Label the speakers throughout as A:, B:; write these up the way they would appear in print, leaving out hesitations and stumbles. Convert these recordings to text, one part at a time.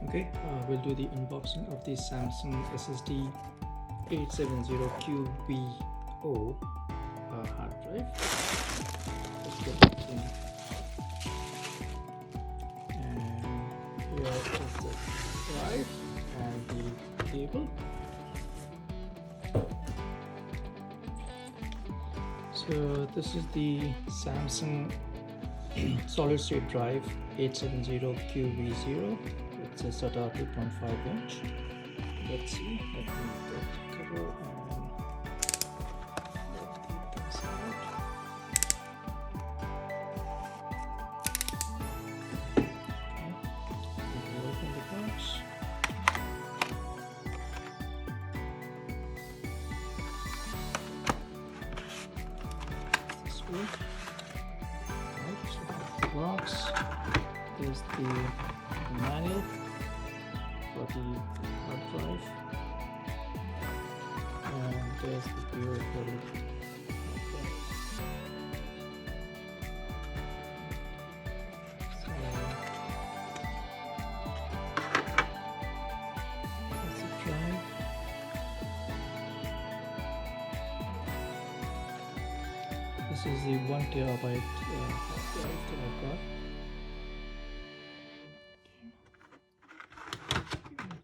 A: Okay, we'll do the unboxing of the Samsung SSD 870 QVO hard drive. Let's get it in. And here is the drive and the cable. So this is the Samsung solid state drive 870 QV0. It's a SATA 2.5 inch. Let's see. Let me get the cover and get this out. Okay, we'll open the box. This way. Right, so the box. There's the manual for the hard drive, and there's the beautiful hard drive. So that's the drive. This is the 1 terabyte hard drive that I got.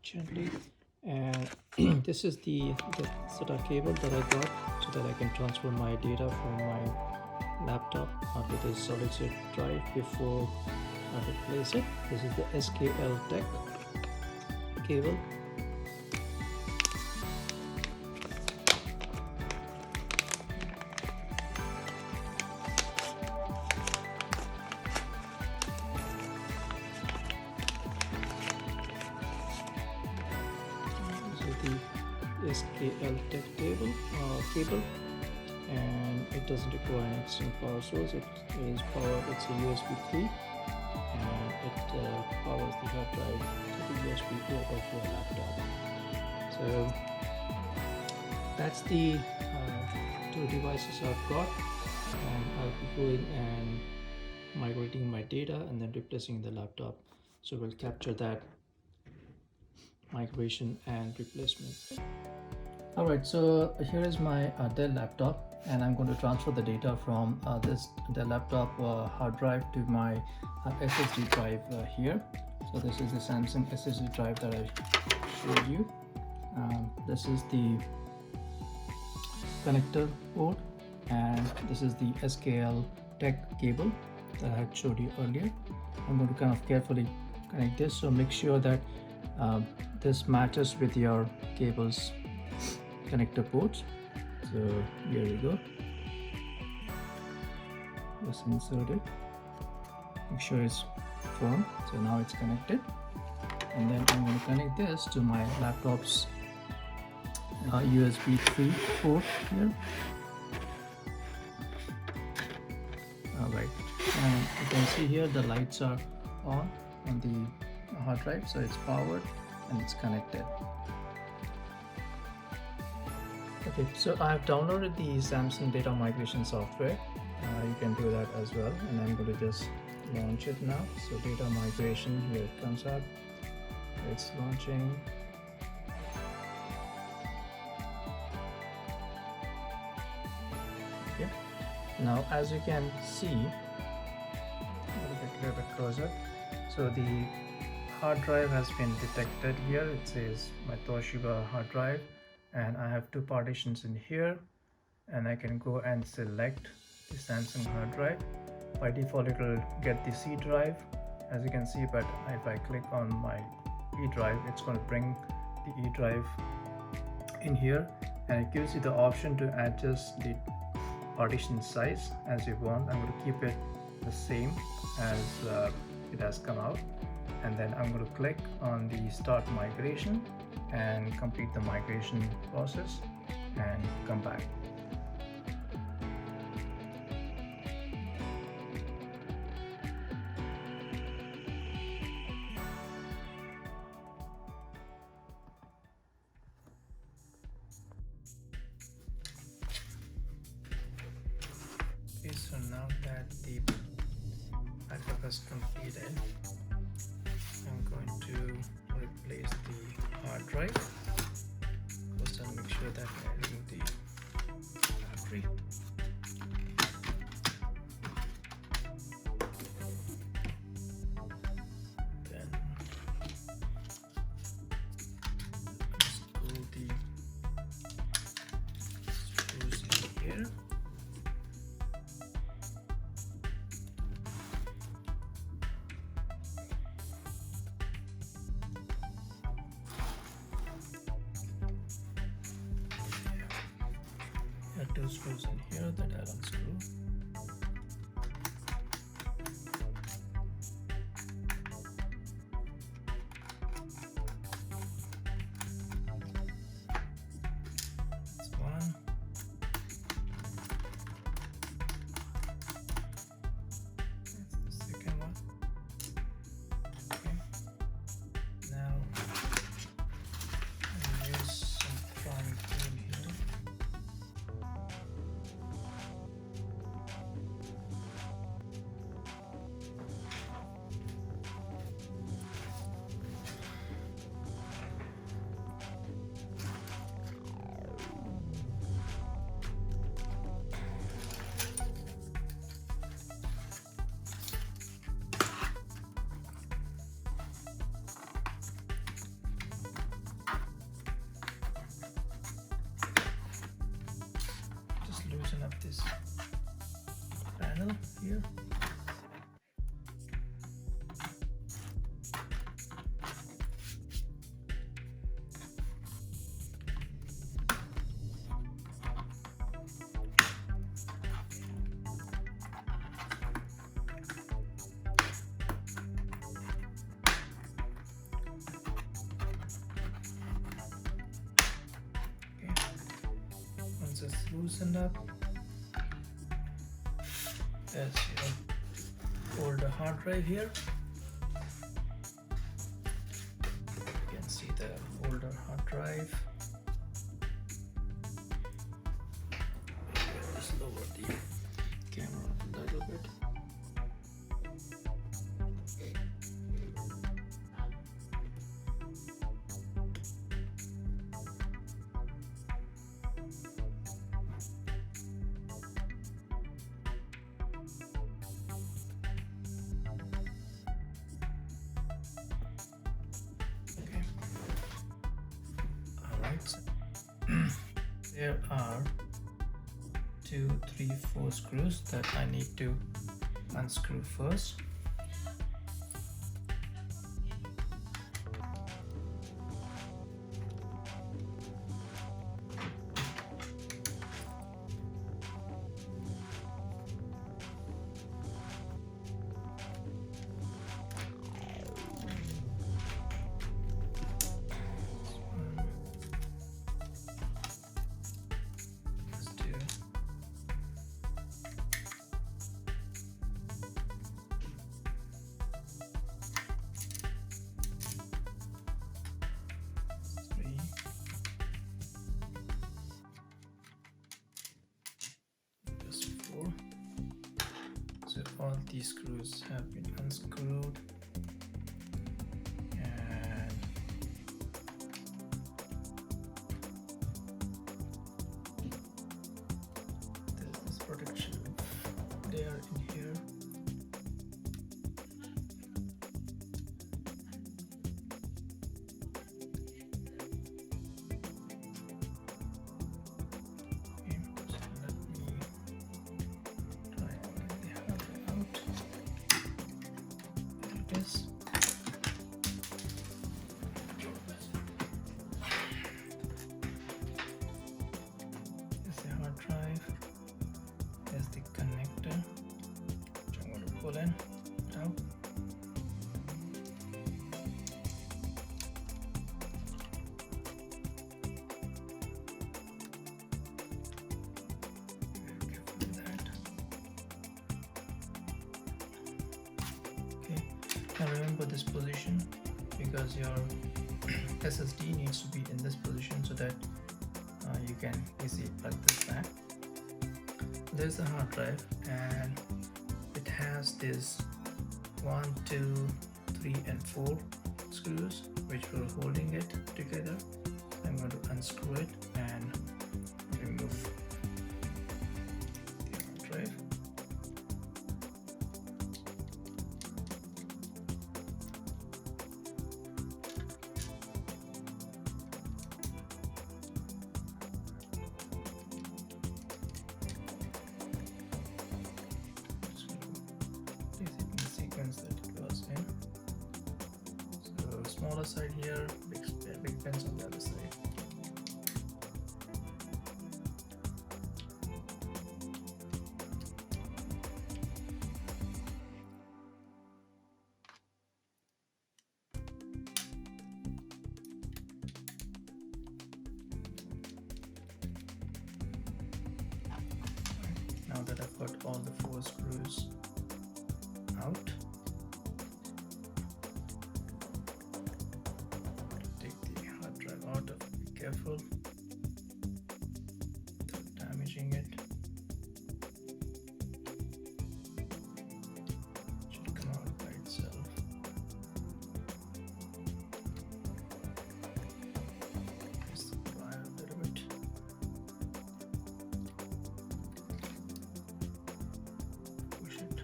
A: Gently, and this is the SATA cable that I got so that I can transfer my data from my laptop onto the solid state drive before I replace it. This is the SKL Tech cable. The SKL Tech cable, and it doesn't require an external power source. It is powered. It's a USB 3, and it powers the hard drive to the USB port of your laptop. So that's the two devices I've got, and I'll be going and migrating my data and then replacing the laptop. So we'll capture that migration and replacement. Alright, so here is my Dell laptop, and I'm going to transfer the data from this Dell laptop hard drive to my SSD drive here. So this is the Samsung SSD drive that I showed you. This is the connector port, and this is the SKL Tech cable that I had showed you earlier. I'm going to kind of carefully connect this, so make sure that this matches with your cable's connector ports. So here we go. Just insert it. Make sure it's firm. So now it's connected, and then I'm going to connect this to my laptop's USB 3 port here. Alright, and you can see here the lights are on the hard drive, so it's powered and it's connected. Okay, so I've downloaded the Samsung data migration software. You can do that as well, and I'm going to just launch it now. So data migration, here it comes up. It's launching. Okay, now as you can see, a little bit closer. So the hard drive has been detected here. It says my Toshiba hard drive, and I have two partitions in here, and I can go and select the Samsung hard drive. By default it will get the C drive, as you can see, but if I click on my E drive, it's going to bring the E drive in here, and it gives you the option to adjust the partition size as you want. I'm going to keep it the same as it has come out, and then I'm going to click on the start migration and complete the migration process and come back. Okay, so now that the backup is completed, I'm going to place the hard drive. First I'll make sure that I remove the battery. Then screw the screws in here. There are two screws in here that I'll unscrew. That's one. That's the second one. Okay. Now I'll use some priming tool here. Just loosen up this panel here. Once it's loosened up, there's your older hard drive here. You can see the older hard drive. Maybe I'll just lower the camera a little bit. There are 2, 3, 4 screws that I need to unscrew first. So all these screws have been unscrewed, and there's this protection layer in here. Pull in, out. Okay, now remember this position because your SSD needs to be in this position so that you can easily plug this back. There's the hard drive, and it has this 1, 2, 3 and 4 screws which were holding it together. I'm going to unscrew it and remove the hard drive. That it was in. So smaller side here, big pins on the other side. Now that I've got all the 4 screws out, be careful without damaging it. It should come out by itself. Press the wire a little bit. Push it.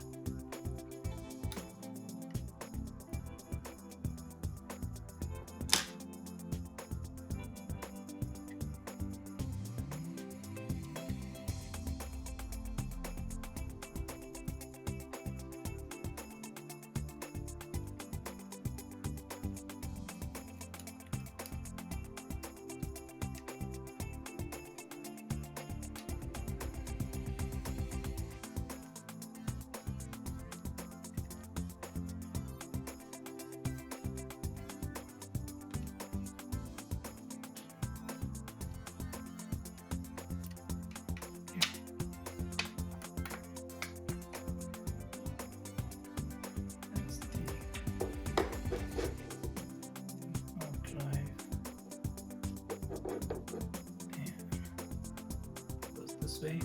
A: Way.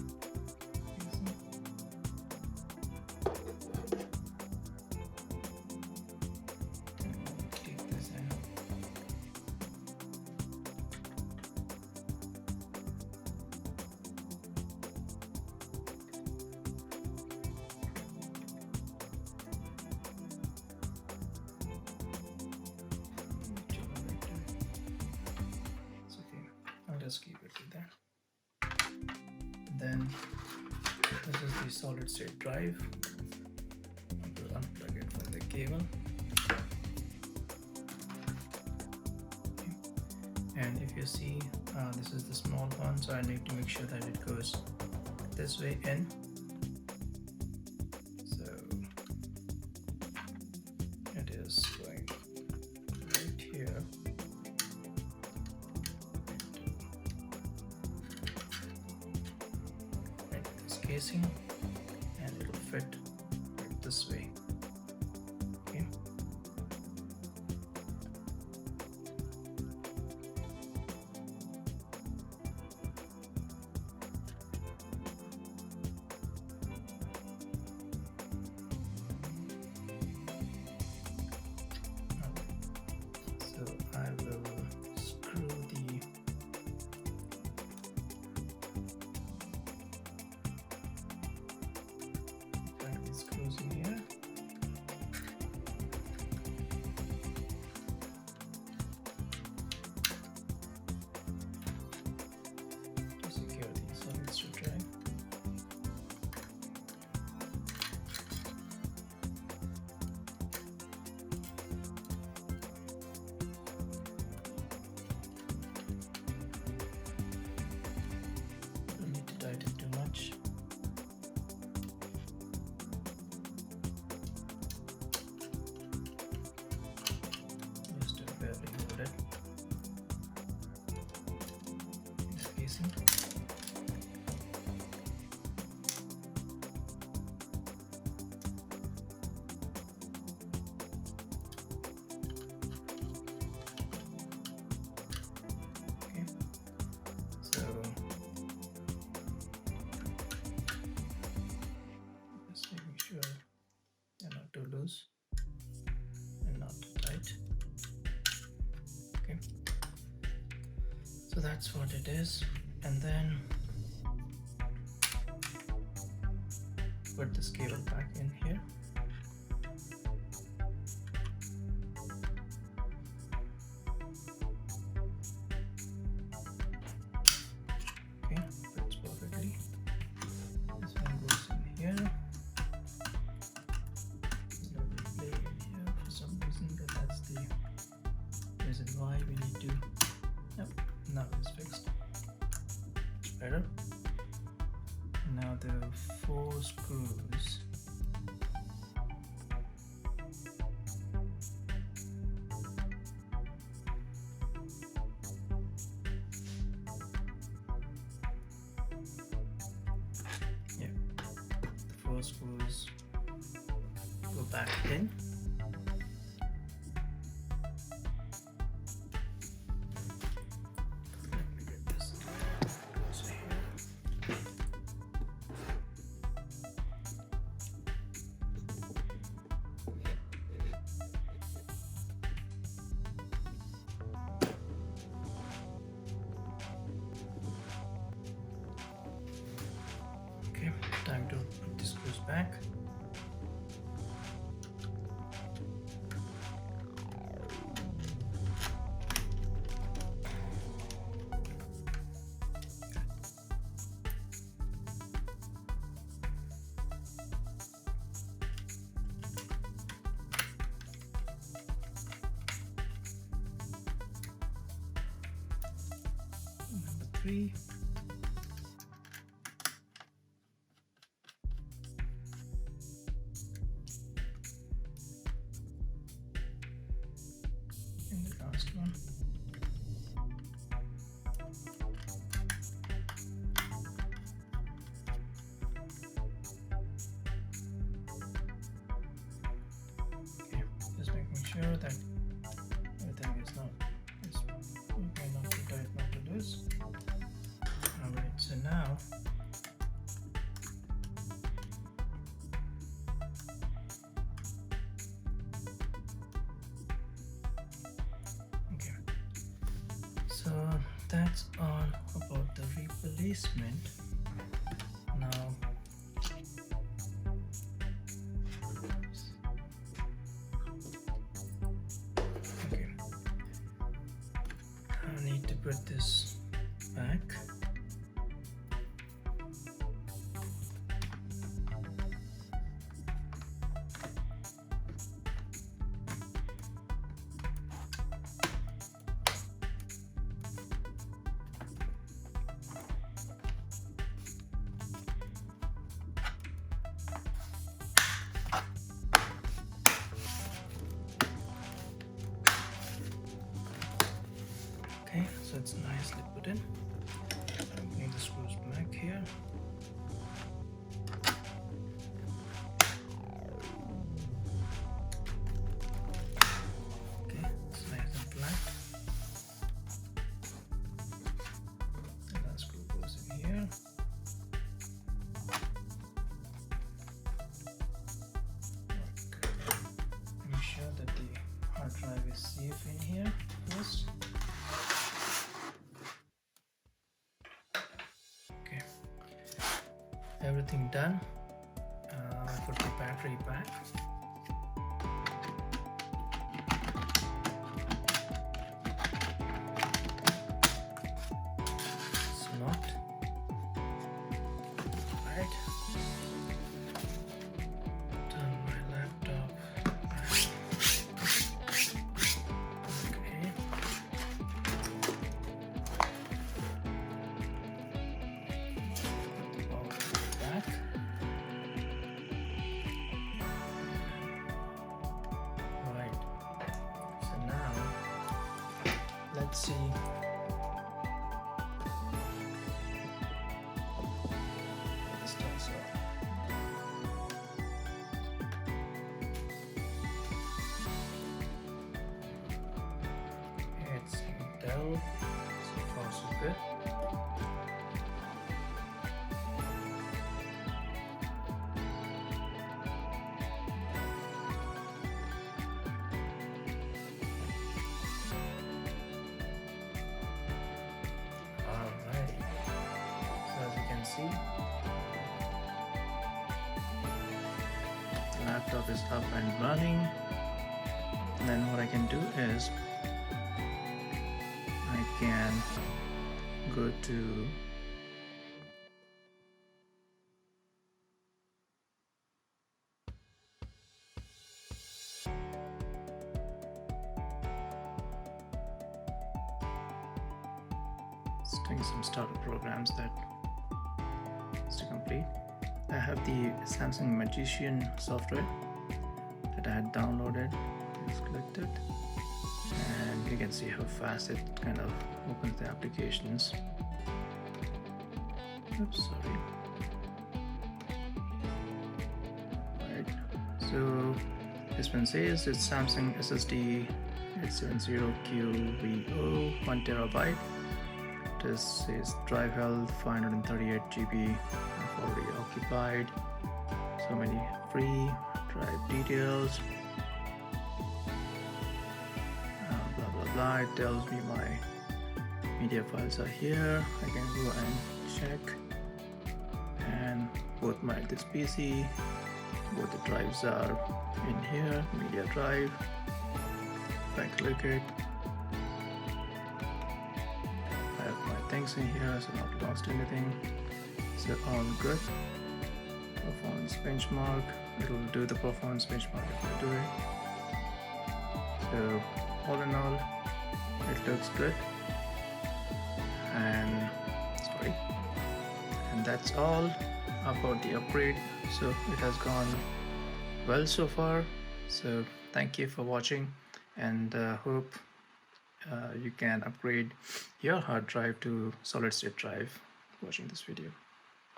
A: Take this in. It's okay. I'll just keep it with that. Then this is the solid state drive. I will unplug it from the cable. Okay. And if you see, this is the small one, so I need to make sure that it goes this way in. So it is going right here. Casing, and it will fit right this way. Okay. So I will screw the screws in here. To secure the solid state drive. Don't need to tighten too much. Casing. Okay, so just making sure they're not too loose and not too tight. So that's what it is. And then put this cable back in here. Okay, fits perfectly. This one goes in here. There's no display in here for some reason, but that's the reason why we need to. Yep, now it's fixed. It's better. Now there are 4 screws. Yeah, the 4 screws go back in. Let me get this closer here. Okay, time to put the screws back. Number 3. And the last one. Okay, just making sure that everything is not, it's okay, not too tight, not too loose. Alright, so now okay, so that's all about the replacement. Now okay, I need to put this back. Okay, so it's nicely put in. I'm putting the screws back here. Okay, it's nice and flat. The last screw goes in here. Okay. Make sure that the hard drive is safe in here first. Okay, everything done. Put the battery back. It's not right. Turn my laptop back. Okay. Put the power back. Right. So now let's see. This turns off. It's Dell. So far so good. see. The laptop is up and running. And then what I can do is I can go to doing some startup programs that is to complete. I have the Samsung Magician software that I had downloaded. Just clicked it, and you can see how fast it kind of opens the applications. Oops, sorry. Right. So this one says it's Samsung SSD 870 QVO 1 terabyte. This says drive health 538 GB. I've already occupied. So many free drive details. Blah blah blah. It tells me my media files are here. I can go and check. And both this PC, both the drives are in here. Media drive. If I click it, things in here, so not lost anything. So all good. Performance benchmark, it will do the performance benchmark if I do it. So all in all, it looks good. And that's all about the upgrade. So it has gone well so far. So thank you for watching, and hope you can upgrade your hard drive to solid state drive watching this video.